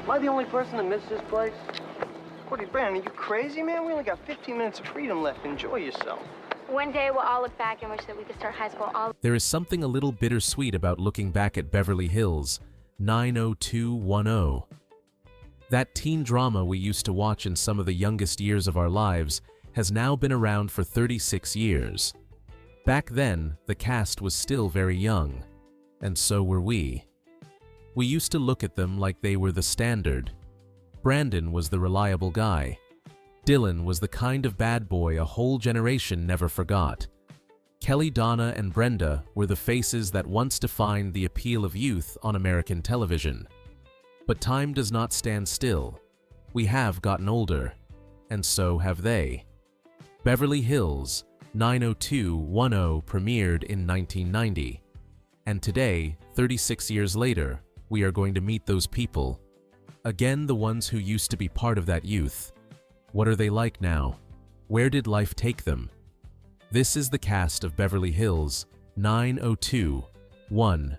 Am I the only person that missed this place? Cordy, Brandon, are you crazy, man? We only got 15 minutes of freedom left. Enjoy yourself. One day we'll all look back and wish that we could start high school all... There is something a little bittersweet about looking back at Beverly Hills 90210. That teen drama we used to watch in some of the youngest years of our lives has now been around for 36 years. Back then, the cast was still very young, and so were we. We used to look at them like they were the standard. Brandon was the reliable guy. Dylan was the kind of bad boy a whole generation never forgot. Kelly, Donna, and Brenda were the faces that once defined the appeal of youth on American television. But time does not stand still. We have gotten older, and so have they. Beverly Hills 90210 premiered in 1990, and today, 36 years later, we are going to meet those people. Again, the ones who used to be part of that youth. What are they like now? Where did life take them? This is the cast of Beverly Hills 90210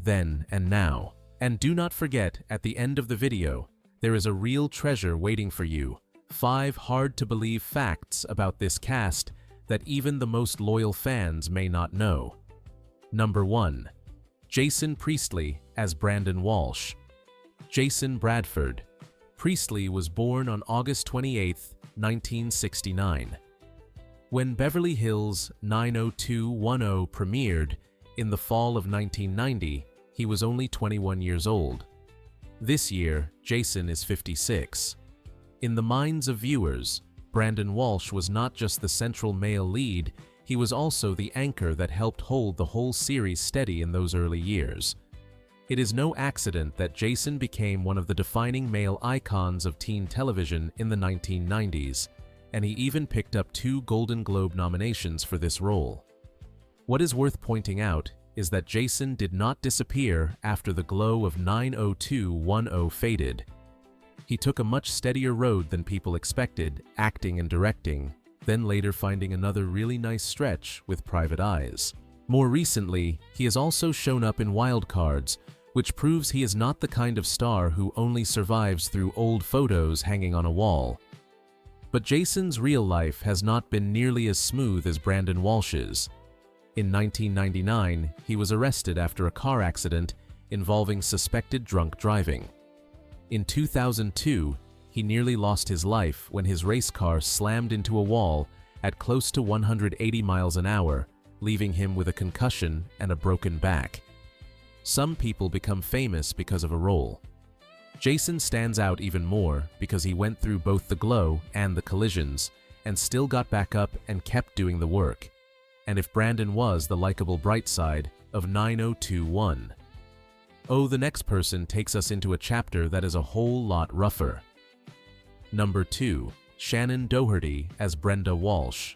Then and Now. And do not forget, at the end of the video, there is a real treasure waiting for you. 5 hard-to-believe facts about this cast that even the most loyal fans may not know. Number 1. Jason Priestley as Brandon Walsh. Jason Bradford. Priestley was born on August 28, 1969. When Beverly Hills 90210 premiered in the fall of 1990, he was only 21 years old. This year, Jason is 56. In the minds of viewers, Brandon Walsh was not just the central male lead, he was also the anchor that helped hold the whole series steady in those early years. It is no accident that Jason became one of the defining male icons of teen television in the 1990s, and he even picked up 2 Golden Globe nominations for this role. What is worth pointing out is that Jason did not disappear after the glow of 90210 faded. He took a much steadier road than people expected, acting and directing, then later finding another really nice stretch with Private Eyes. More recently, he has also shown up in Wild Cards, which proves he is not the kind of star who only survives through old photos hanging on a wall. But Jason's real life has not been nearly as smooth as Brandon Walsh's. In 1999, he was arrested after a car accident involving suspected drunk driving. In 2002, he nearly lost his life when his race car slammed into a wall at close to 180 miles an hour, leaving him with a concussion and a broken back. Some people become famous because of a role. Jason stands out even more because he went through both the glow and the collisions, and still got back up and kept doing the work. And if Brandon was the likable bright side of 90210. Oh, the next person takes us into a chapter that is a whole lot rougher. Number 2. Shannen Doherty as Brenda Walsh.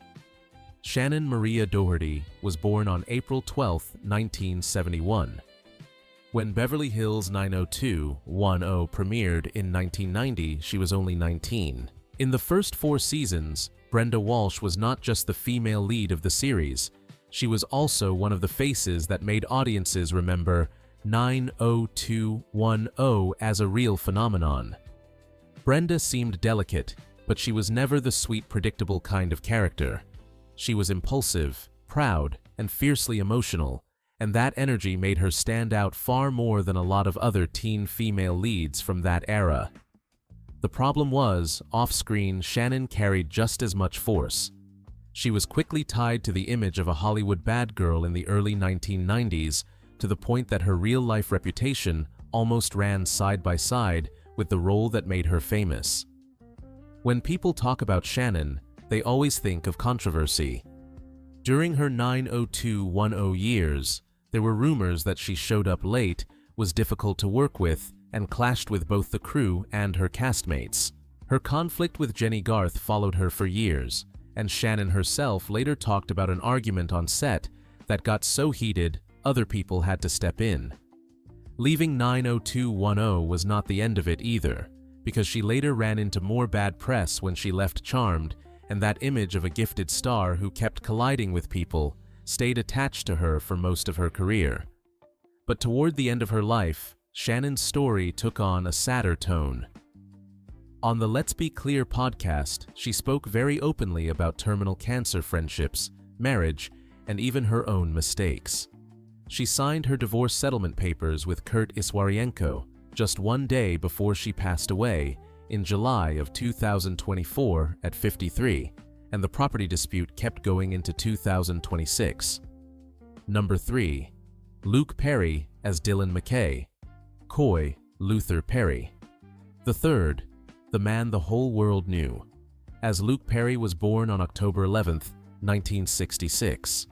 Shannen Maria Doherty was born on April 12, 1971. When Beverly Hills 90210 premiered in 1990, she was only 19. In the first 4 seasons, Brenda Walsh was not just the female lead of the series, she was also one of the faces that made audiences remember 90210 as a real phenomenon. Brenda seemed delicate, but she was never the sweet, predictable kind of character. She was impulsive, proud, and fiercely emotional, and that energy made her stand out far more than a lot of other teen female leads from that era. The problem was, off-screen, Shannen carried just as much force. She was quickly tied to the image of a Hollywood bad girl in the early 1990s, to the point that her real-life reputation almost ran side by side with the role that made her famous. When people talk about Shannen, they always think of controversy. During her 90210 years, there were rumors that she showed up late, was difficult to work with, and clashed with both the crew and her castmates. Her conflict with Jennie Garth followed her for years, and Shannen herself later talked about an argument on set that got so heated, other people had to step in. Leaving 90210 was not the end of it either, because she later ran into more bad press when she left Charmed, and that image of a gifted star who kept colliding with people stayed attached to her for most of her career. But toward the end of her life, Shannen's story took on a sadder tone. On the Let's Be Clear podcast, she spoke very openly about terminal cancer, friendships, marriage, and even her own mistakes. She signed her divorce settlement papers with Kurt Iswarienko just one day before she passed away in July of 2024 at 53, and the property dispute kept going into 2026. Number 3. Luke Perry as Dylan McKay. Coy Luther Perry. The third, the man the whole world knew, as Luke Perry was born on October 11, 1966.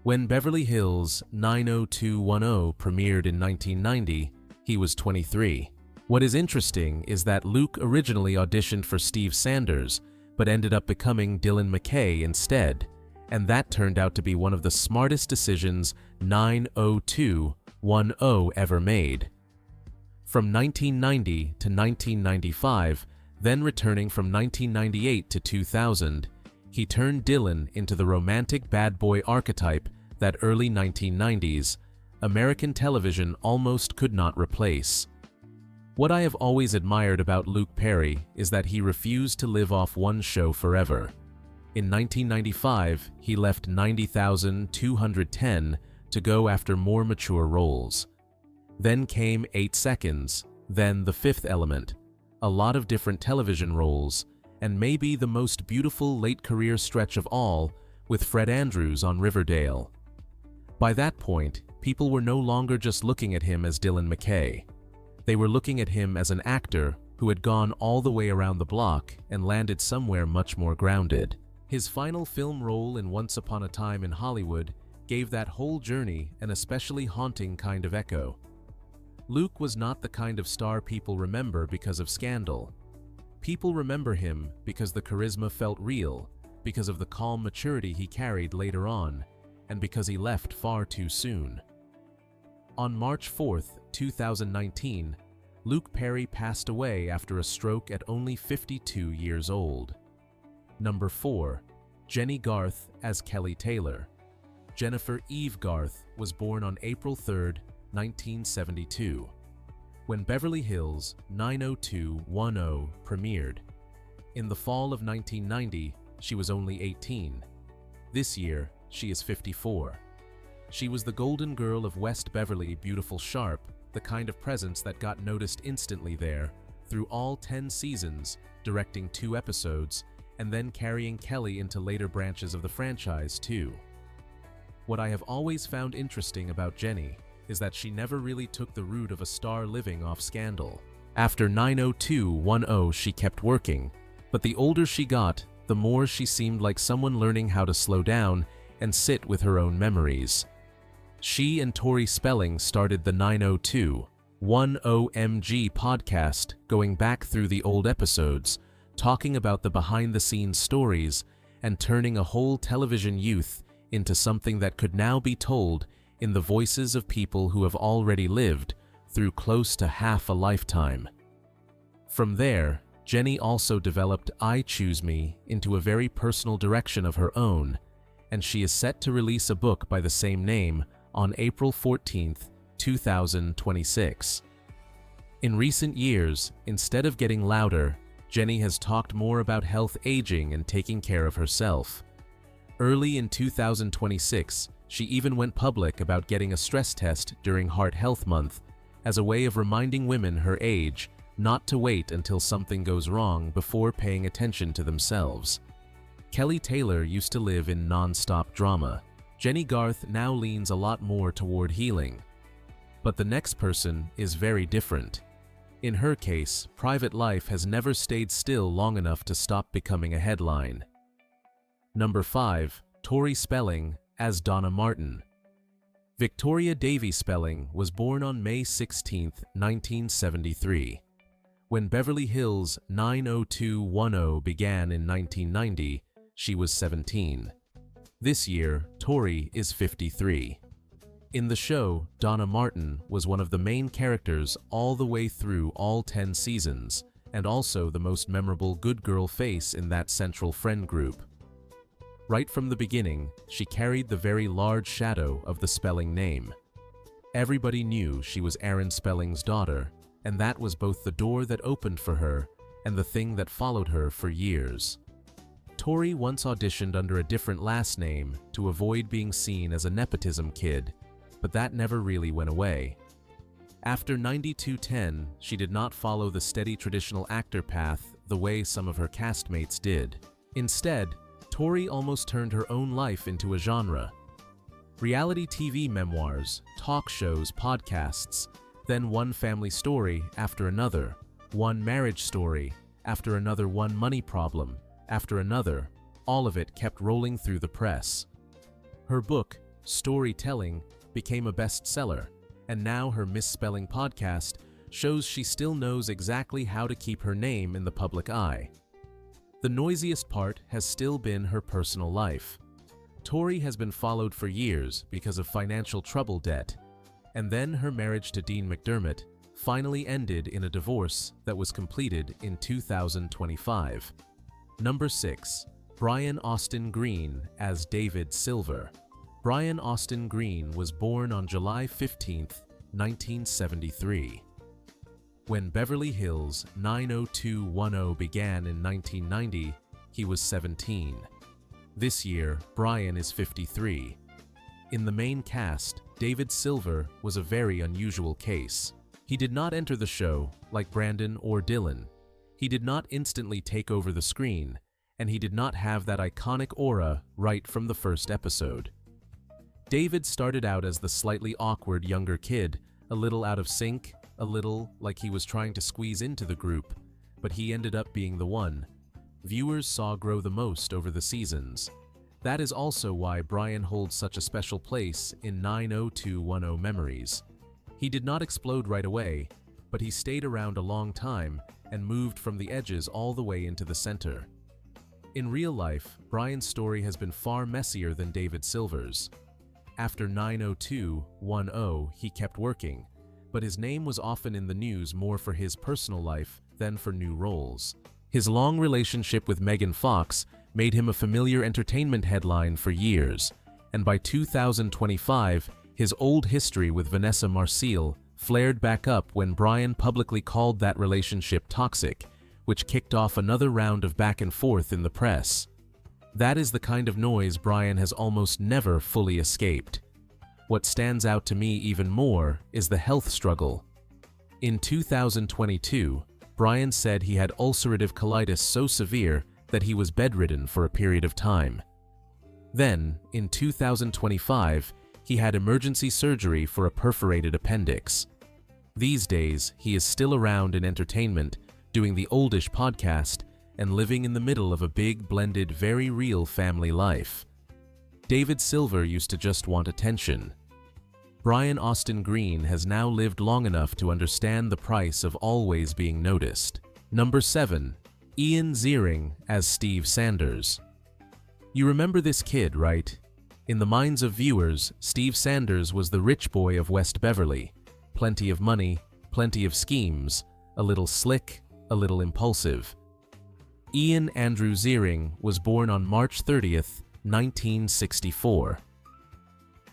When Beverly Hills 90210 premiered in 1990, he was 23. What is interesting is that Luke originally auditioned for Steve Sanders, but ended up becoming Dylan McKay instead, and that turned out to be one of the smartest decisions 90210 ever made. From 1990 to 1995, then returning from 1998 to 2000, he turned Dylan into the romantic bad boy archetype that early 1990s American television almost could not replace. What I have always admired about Luke Perry is that he refused to live off one show forever. In 1995, he left 90,210 to go after more mature roles. Then came 8 Seconds, then The Fifth Element, a lot of different television roles, and maybe the most beautiful late career stretch of all with Fred Andrews on Riverdale. By that point, people were no longer just looking at him as Dylan McKay. They were looking at him as an actor who had gone all the way around the block and landed somewhere much more grounded. His final film role in Once Upon a Time in Hollywood gave that whole journey an especially haunting kind of echo. Luke was not the kind of star people remember because of scandal. People remember him because the charisma felt real, because of the calm maturity he carried later on, and because he left far too soon. On March 4, 2019, Luke Perry passed away after a stroke at only 52 years old. Number 4. Jennie Garth as Kelly Taylor. Jennifer Eve Garth was born on April 3, 1972. When Beverly Hills 90210 premiered. In the fall of 1990, she was only 18. This year, she is 54. She was the golden girl of West Beverly, beautiful, sharp, the kind of presence that got noticed instantly there, through all 10 seasons, directing 2 episodes, and then carrying Kelly into later branches of the franchise too. What I have always found interesting about Jennie is that she never really took the route of a star living off scandal. After 90210 she kept working, but the older she got, the more she seemed like someone learning how to slow down and sit with her own memories. She and Tori Spelling started the 90210MG podcast, going back through the old episodes, talking about the behind-the-scenes stories, and turning a whole television youth into something that could now be told in the voices of people who have already lived through close to half a lifetime. From there, Jennie also developed I Choose Me into a very personal direction of her own, and she is set to release a book by the same name on April 14, 2026. In recent years, instead of getting louder, Jennie has talked more about health, aging, and taking care of herself. Early in 2026, she even went public about getting a stress test during Heart Health Month as a way of reminding women her age not to wait until something goes wrong before paying attention to themselves. Kelly Taylor used to live in non-stop drama. Jennie Garth now leans a lot more toward healing. But the next person is very different. In her case, private life has never stayed still long enough to stop becoming a headline. Number 5. Tori Spelling as Donna Martin. Victoria Davy Spelling was born on May 16, 1973. When Beverly Hills 90210 began in 1990, she was 17. This year, Tori is 53. In the show, Donna Martin was one of the main characters all the way through all 10 seasons, and also the most memorable good girl face in that central friend group. Right from the beginning, she carried the very large shadow of the Spelling name. Everybody knew she was Aaron Spelling's daughter, and that was both the door that opened for her and the thing that followed her for years. Tori once auditioned under a different last name to avoid being seen as a nepotism kid, but that never really went away. After 9210, she did not follow the steady traditional actor path the way some of her castmates did. Instead, Tori almost turned her own life into a genre. Reality TV memoirs, talk shows, podcasts, then one family story after another, one marriage story after another, one money problem after another, all of it kept rolling through the press. Her book, Storytelling, became a bestseller, and now her Misspelling podcast shows she still knows exactly how to keep her name in the public eye. The noisiest part has still been her personal life. Tori has been followed for years because of financial trouble debt, and then her marriage to Dean McDermott finally ended in a divorce that was completed in 2025. Number 6. Brian Austin Green as David Silver. Brian Austin Green was born on July 15, 1973. When Beverly Hills 90210 began in 1990, he was 17. This year, Brian is 53. In the main cast, David Silver was a very unusual case. He did not enter the show like Brandon or Dylan. He did not instantly take over the screen, and he did not have that iconic aura right from the first episode. David started out as the slightly awkward younger kid, a little out of sync, a little like he was trying to squeeze into the group, but he ended up being the one viewers saw grow the most over the seasons. That is also why Brian holds such a special place in 90210 memories. He did not explode right away, but he stayed around a long time and moved from the edges all the way into the center. In real life, Brian's story has been far messier than David Silver's. After 90210, he kept working, but his name was often in the news more for his personal life than for new roles. His long relationship with Megan Fox made him a familiar entertainment headline for years, and by 2025, his old history with Vanessa Marcil flared back up when Brian publicly called that relationship toxic, which kicked off another round of back and forth in the press. That is the kind of noise Brian has almost never fully escaped. What stands out to me even more is the health struggle. In 2022, Brian said he had ulcerative colitis so severe that he was bedridden for a period of time. Then, in 2025, he had emergency surgery for a perforated appendix. These days, he is still around in entertainment, doing the Oldish podcast, and living in the middle of a big, blended, very real family life. David Silver used to just want attention. Brian Austin Green has now lived long enough to understand the price of always being noticed. Number 7. Ian Ziering as Steve Sanders. You remember this kid, right? In the minds of viewers, Steve Sanders was the rich boy of West Beverly. Plenty of money, plenty of schemes, a little slick, a little impulsive. Ian Andrew Ziering was born on March 30th, 1964.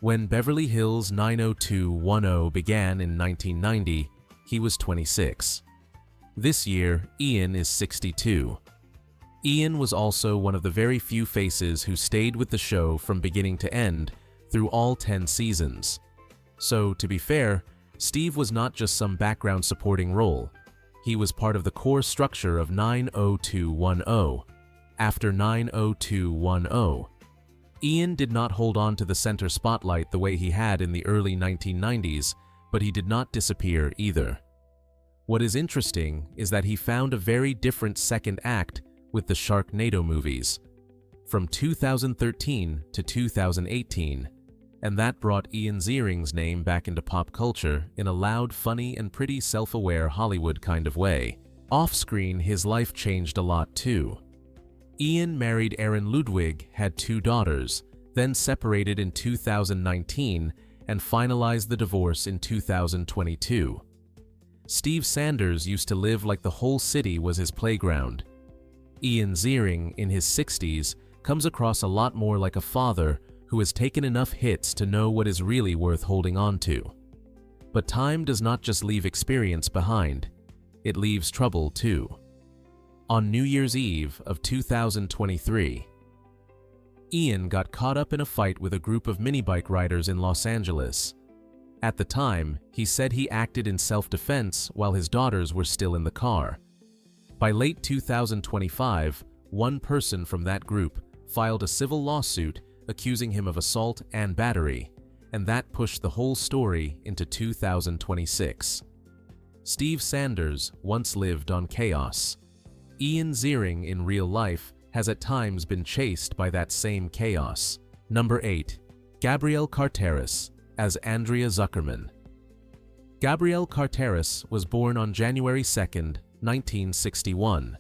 When Beverly Hills 90210 began in 1990, he was 26. This year, Ian is 62. Ian was also one of the very few faces who stayed with the show from beginning to end through all 10 seasons. So, to be fair, Steve was not just some background supporting role. He was part of the core structure of 90210. After 90210, Ian did not hold on to the center spotlight the way he had in the early 1990s, but he did not disappear either. What is interesting is that he found a very different second act with the Sharknado movies, from 2013 to 2018, and that brought Ian Ziering's name back into pop culture in a loud, funny, and pretty self-aware Hollywood kind of way. Off-screen, his life changed a lot too. Ian married Erin Ludwig, had 2 daughters, then separated in 2019 and finalized the divorce in 2022. Steve Sanders used to live like the whole city was his playground. Ian Ziering, in his 60s, comes across a lot more like a father who has taken enough hits to know what is really worth holding on to. But time does not just leave experience behind, it leaves trouble too. On New Year's Eve of 2023, Ian got caught up in a fight with a group of minibike riders in Los Angeles. At the time, he said he acted in self-defense while his daughters were still in the car. By late 2025, one person from that group filed a civil lawsuit accusing him of assault and battery, and that pushed the whole story into 2026. Steve Sanders once lived on chaos. Ian Ziering in real life has at times been chased by that same chaos. Number 8. Gabrielle Carteris as Andrea Zuckerman. Gabrielle Carteris was born on January 2, 1961.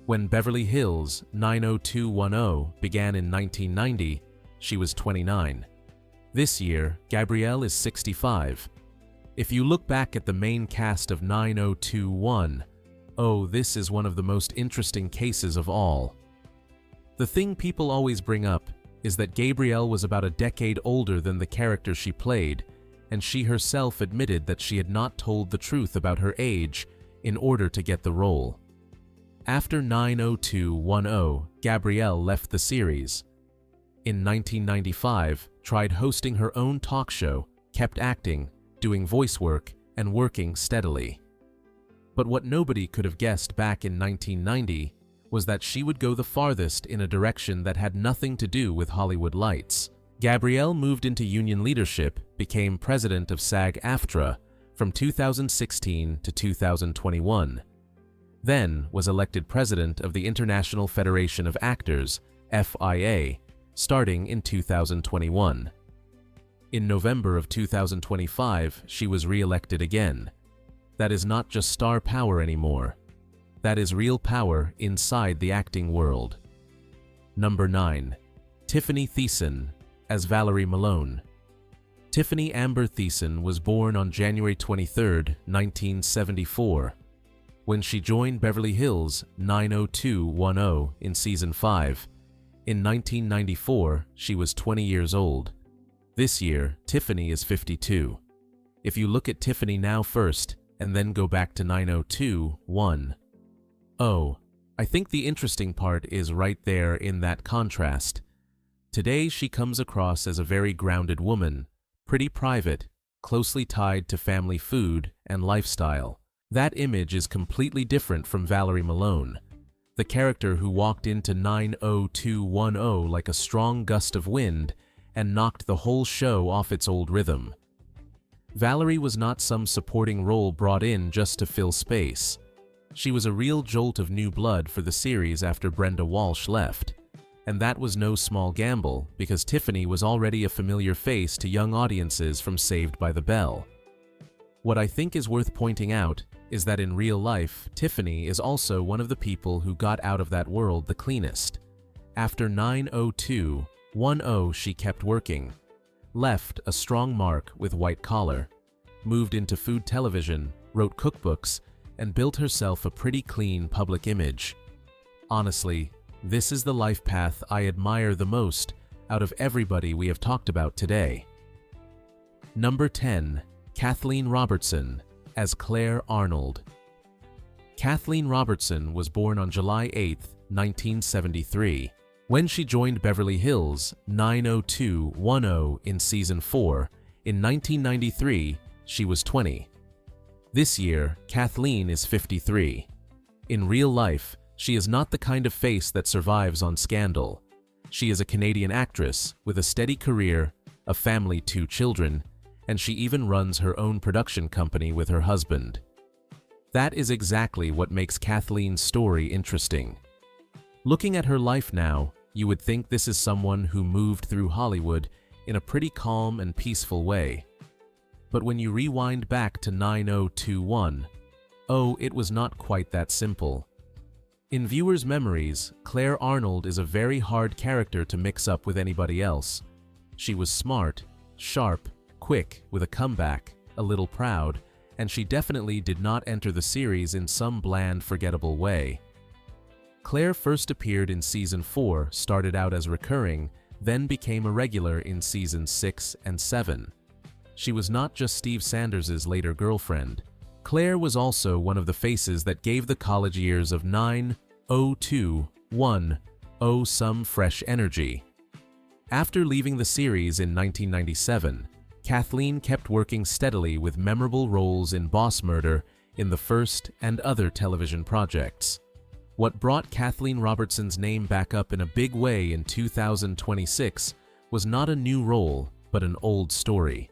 When Beverly Hills 90210 began in 1990, she was 29. This year, Gabrielle is 65. If you look back at the main cast of 90210, this is one of the most interesting cases of all. The thing people always bring up is that Gabrielle was about a decade older than the character she played, and she herself admitted that she had not told the truth about her age in order to get the role. After 90210, Gabrielle left the series. In 1995, tried hosting her own talk show, kept acting, doing voice work, and working steadily. But what nobody could have guessed back in 1990 was that she would go the farthest in a direction that had nothing to do with Hollywood lights. Gabrielle moved into union leadership, became president of SAG-AFTRA from 2016 to 2021. Then was elected president of the International Federation of Actors, FIA, starting in 2021. In November of 2025, she was re-elected again. That is not just star power anymore. That is real power inside the acting world. Number 9. Tiffani Thiessen as Valerie Malone. Tiffani Amber Thiessen was born on January 23, 1974. When she joined Beverly Hills 90210 in Season 5. In 1994, she was 20 years old. This year, Tiffani is 52. If you look at Tiffani now first, and then go back to 90210. I think the interesting part is right there in that contrast. Today she comes across as a very grounded woman, pretty private, closely tied to family food and lifestyle. That image is completely different from Valerie Malone, the character who walked into 90210 like a strong gust of wind and knocked the whole show off its old rhythm. Valerie was not some supporting role brought in just to fill space. She was a real jolt of new blood for the series after Brenda Walsh left. And that was no small gamble, because Tiffani was already a familiar face to young audiences from Saved by the Bell. What I think is worth pointing out is that in real life, Tiffani is also one of the people who got out of that world the cleanest. After 90210, she kept working, left a strong mark with White Collar, moved into food television, wrote cookbooks, and built herself a pretty clean public image. Honestly, this is the life path I admire the most out of everybody we have talked about today. Number 10. Kathleen Robertson as Clare Arnold. Kathleen Robertson was born on July 8, 1973. When she joined Beverly Hills 90210 in Season 4, in 1993, she was 20. This year, Kathleen is 53. In real life, she is not the kind of face that survives on Scandal. She is a Canadian actress with a steady career, a family, 2 children, and she even runs her own production company with her husband. That is exactly what makes Kathleen's story interesting. Looking at her life now, you would think this is someone who moved through Hollywood in a pretty calm and peaceful way. But when you rewind back to 90210, it was not quite that simple. In viewers' memories, Clare Arnold is a very hard character to mix up with anybody else. She was smart, sharp, quick, with a comeback, a little proud, and she definitely did not enter the series in some bland, forgettable way. Clare first appeared in Season 4, started out as recurring, then became a regular in Seasons 6 and 7. she was not just Steve Sanders's later girlfriend. Clare was also one of the faces that gave the college years of 9-02-10 some fresh energy. After leaving the series in 1997, Kathleen kept working steadily with memorable roles in Boss Murder, in the first and other television projects. What brought Kathleen Robertson's name back up in a big way in 2026 was not a new role, but an old story.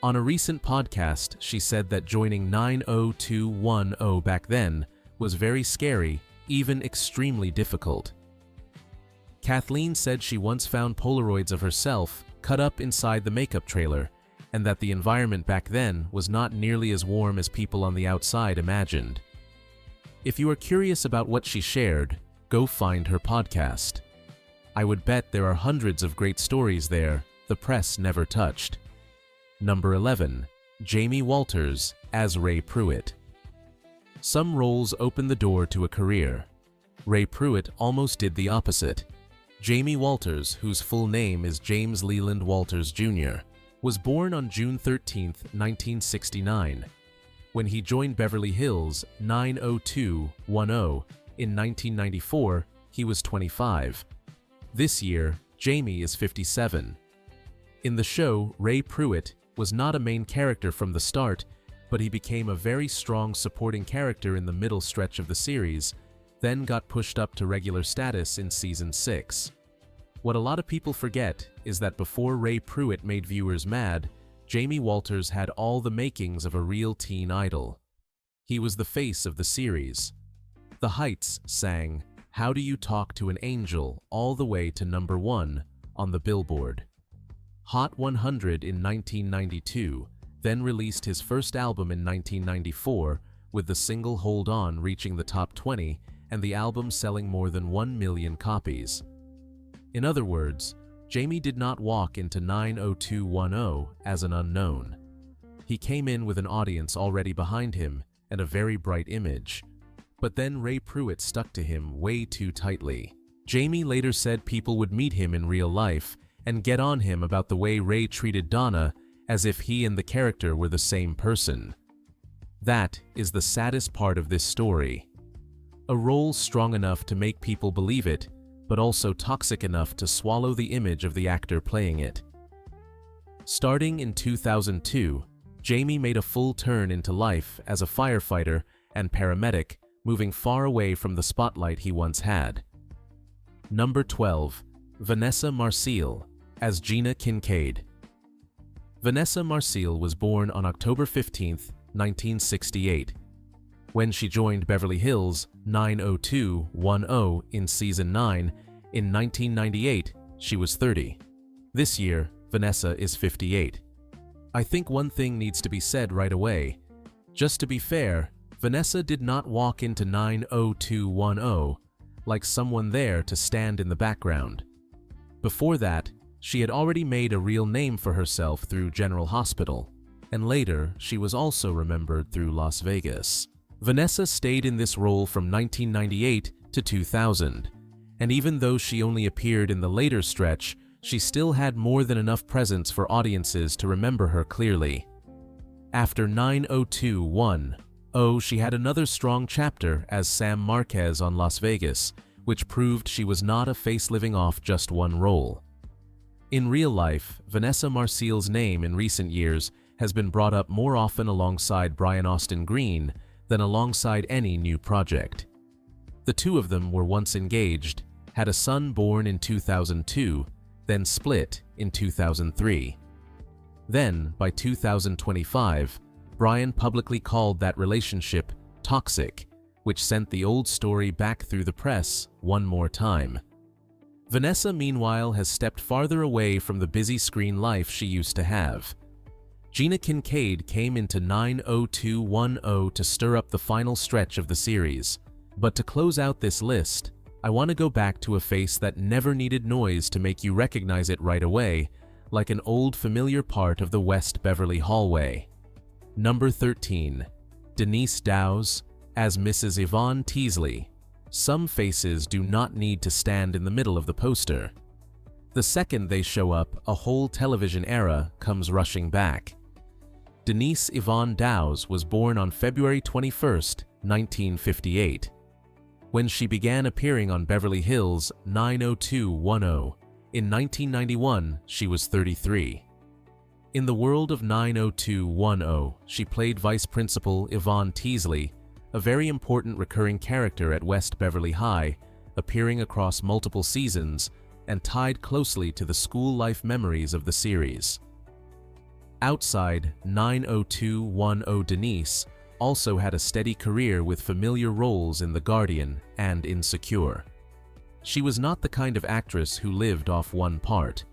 On a recent podcast, she said that joining 90210 back then was very scary, even extremely difficult. Kathleen said she once found Polaroids of herself cut up inside the makeup trailer, and that the environment back then was not nearly as warm as people on the outside imagined. If you are curious about what she shared, go find her podcast. I would bet there are hundreds of great stories there the press never touched. Number 11. Jamie Walters as Ray Pruitt. Some roles open the door to a career. Ray Pruitt almost did the opposite. Jamie Walters, whose full name is James Leland Walters Jr., was born on June 13, 1969. When he joined Beverly Hills 90210 in 1994, he was 25. This year, Jamie is 57. In the show, Ray Pruitt was not a main character from the start, but he became a very strong supporting character in the middle stretch of the series, then got pushed up to regular status in Season 6. What a lot of people forget is that before Ray Pruitt made viewers mad, Jamie Walters had all the makings of a real teen idol. He was the face of the series. The Heights sang, "How Do You Talk to an Angel" all the way to number 1 on the Billboard. Hot 100 in 1992, then released his first album in 1994, with the single Hold On reaching the top 20 and the album selling more than 1 million copies. In other words, Jamie did not walk into 90210 as an unknown. He came in with an audience already behind him and a very bright image. But then Ray Pruitt stuck to him way too tightly. Jamie later said people would meet him in real life and get on him about the way Ray treated Donna, as if he and the character were the same person. That is the saddest part of this story. A role strong enough to make people believe it, but also toxic enough to swallow the image of the actor playing it. Starting in 2002, Jamie made a full turn into life as a firefighter and paramedic, moving far away from the spotlight he once had. Number 12. Vanessa Marcil as Gina Kincaid. Vanessa Marcil was born on October 15, 1968. When she joined Beverly Hills 90210 in Season 9 in 1998, she was 30. This year, Vanessa is 58. I think one thing needs to be said right away. Just to be fair, Vanessa did not walk into 90210 like someone there to stand in the background. Before that, she had already made a real name for herself through General Hospital, and later she was also remembered through Las Vegas. Vanessa stayed in this role from 1998 to 2000, and even though she only appeared in the later stretch, she still had more than enough presence for audiences to remember her clearly. After 90210, she had another strong chapter as Sam Marquez on Las Vegas, which proved she was not a face living off just one role. In real life, Vanessa Marcil's name in recent years has been brought up more often alongside Brian Austin Green than alongside any new project. The two of them were once engaged, had a son born in 2002, then split in 2003. Then, by 2025, Brian publicly called that relationship toxic, which sent the old story back through the press one more time. Vanessa, meanwhile, has stepped farther away from the busy screen life she used to have. Gina Kincaid came into 90210 to stir up the final stretch of the series. But to close out this list, I want to go back to a face that never needed noise to make you recognize it right away, like an old familiar part of the West Beverly hallway. Number 13. Denise Dowse as Mrs. Yvonne Teasley. Some faces do not need to stand in the middle of the poster. The second they show up, a whole television era comes rushing back. Denise Yvonne Dowse was born on February 21, 1958. When she began appearing on Beverly Hills 90210, in 1991, she was 33. In the world of 90210, she played Vice Principal Yvonne Teasley, a very important recurring character at West Beverly High, appearing across multiple seasons and tied closely to the school life memories of the series. Outside 90210, Denise also had a steady career with familiar roles in The Guardian and Insecure. She was not the kind of actress who lived off one part.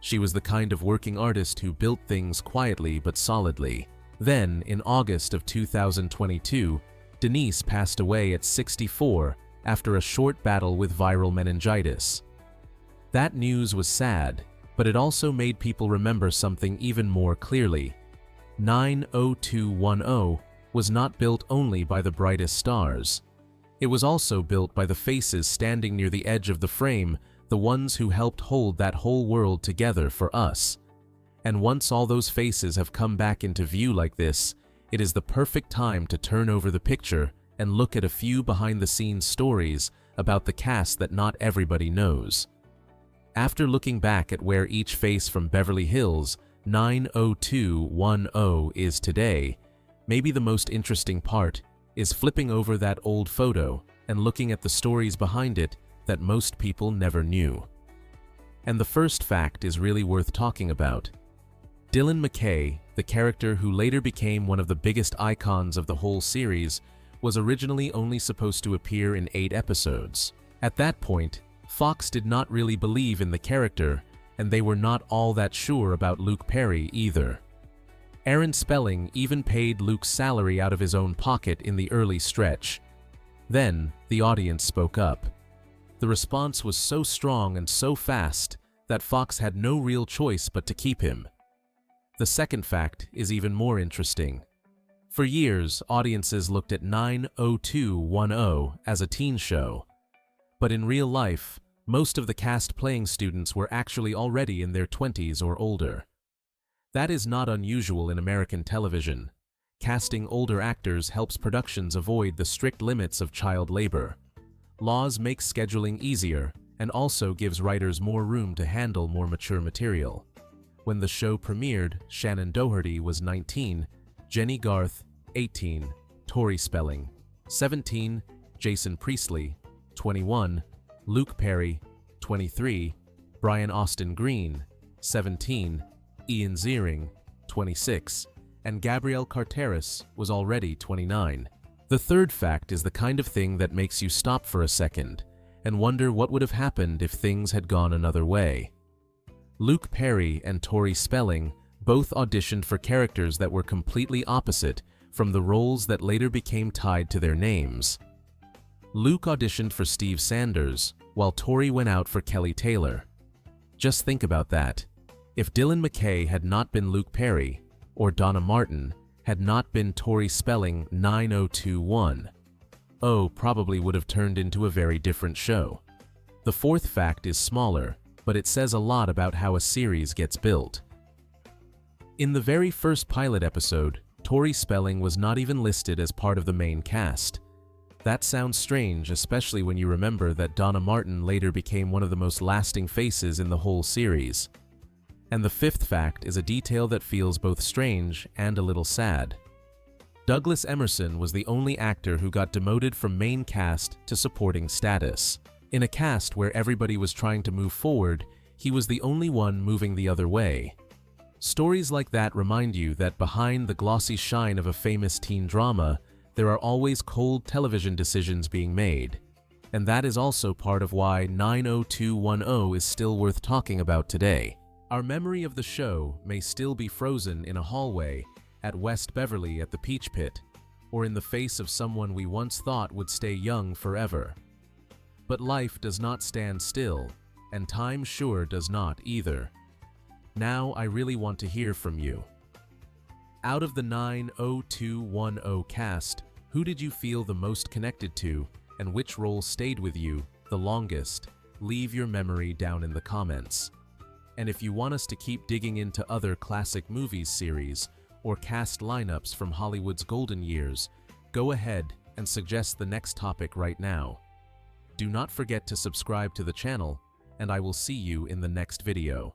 She was the kind of working artist who built things quietly but solidly. Then, in August of 2022, Denise passed away at 64 after a short battle with viral meningitis. That news was sad, but it also made people remember something even more clearly. 90210 was not built only by the brightest stars. It was also built by the faces standing near the edge of the frame, the ones who helped hold that whole world together for us. And once all those faces have come back into view like this, it is the perfect time to turn over the picture and look at a few behind-the-scenes stories about the cast that not everybody knows. After looking back at where each face from Beverly Hills 90210 is today, maybe the most interesting part is flipping over that old photo and looking at the stories behind it that most people never knew. And the first fact is really worth talking about. Dylan McKay, the character who later became one of the biggest icons of the whole series, was originally only supposed to appear in 8 episodes. At that point, Fox did not really believe in the character, and they were not all that sure about Luke Perry either. Aaron Spelling even paid Luke's salary out of his own pocket in the early stretch. Then, the audience spoke up. The response was so strong and so fast that Fox had no real choice but to keep him. The second fact is even more interesting. For years, audiences looked at 90210 as a teen show. But in real life, most of the cast playing students were actually already in their 20s or older. That is not unusual in American television. Casting older actors helps productions avoid the strict limits of child labor. Laws make scheduling easier and also gives writers more room to handle more mature material. When the show premiered, Shannen Doherty was 19, Jennie Garth, 18, Tori Spelling, 17, Jason Priestley, 21, Luke Perry, 23, Brian Austin Green, 17, Ian Ziering, 26, and Gabrielle Carteris was already 29. The third fact is the kind of thing that makes you stop for a second and wonder what would have happened if things had gone another way. Luke Perry and Tori Spelling both auditioned for characters that were completely opposite from the roles that later became tied to their names. Luke auditioned for Steve Sanders, while Tori went out for Kelly Taylor. Just think about that. If Dylan McKay had not been Luke Perry, or Donna Martin had not been Tori Spelling 90210, probably would have turned into a very different show. The fourth fact is smaller, but it says a lot about how a series gets built. In the very first pilot episode, Tori Spelling was not even listed as part of the main cast. That sounds strange, especially when you remember that Donna Martin later became one of the most lasting faces in the whole series. And the fifth fact is a detail that feels both strange and a little sad. Douglas Emerson was the only actor who got demoted from main cast to supporting status. In a cast where everybody was trying to move forward, he was the only one moving the other way. Stories like that remind you that behind the glossy shine of a famous teen drama, there are always cold television decisions being made. And that is also part of why 90210 is still worth talking about today. Our memory of the show may still be frozen in a hallway at West Beverly at the Peach Pit, or in the face of someone we once thought would stay young forever. But life does not stand still, and time sure does not either. Now I really want to hear from you. Out of the 90210 cast, who did you feel the most connected to, and which role stayed with you the longest? Leave your memory down in the comments. And if you want us to keep digging into other classic movies series or cast lineups from Hollywood's golden years, go ahead and suggest the next topic right now. Do not forget to subscribe to the channel, and I will see you in the next video.